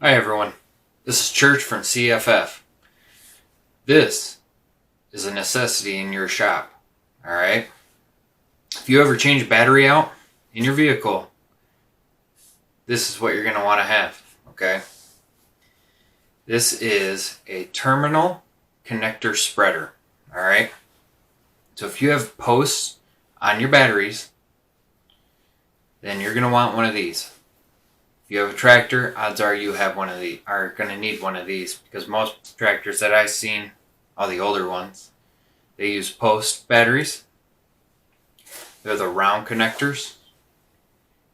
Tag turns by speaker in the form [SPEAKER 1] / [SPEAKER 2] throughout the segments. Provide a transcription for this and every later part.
[SPEAKER 1] Hi everyone, this is Church from CFF. This is a necessity in your shop, alright? If you ever change a battery out in your vehicle, this is what you're going to want to have, okay? This is a terminal connector spreader, alright? So if you have posts on your batteries, then you're going to want one of these. If you have a tractor, odds are you have are going to need one of these, because most tractors that I've seen, all the older ones, they use post batteries. They're the round connectors.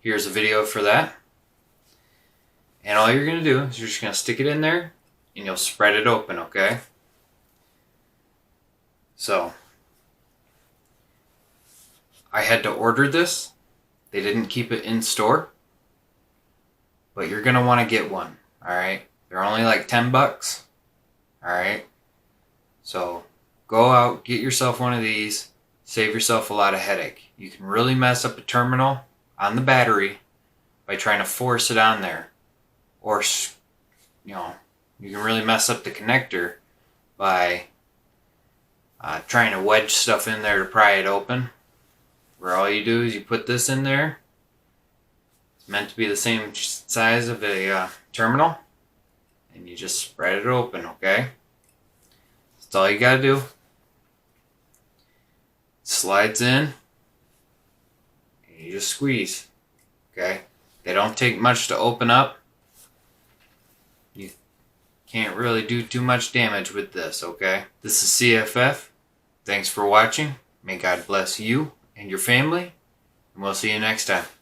[SPEAKER 1] Here's a video for that. And all you're going to do is you're just going to stick it in there and you'll spread it open, okay? So, I had to order this. They didn't keep it in store. But you're going to want to get one, alright? They're only like 10 bucks, alright? So go out, get yourself one of these, save yourself a lot of headache. You can really mess up a terminal on the battery by trying to force it on there. Or, you can really mess up the connector by trying to wedge stuff in there to pry it open. Where all you do is you put this in there. Meant to be the same size of a terminal, and you just spread it open, okay? That's all you gotta do. Slides in, and you just squeeze, okay? They don't take much to open up. You can't really do too much damage with this, okay? This is CFF. Thanks for watching. May God bless you and your family, and we'll see you next time.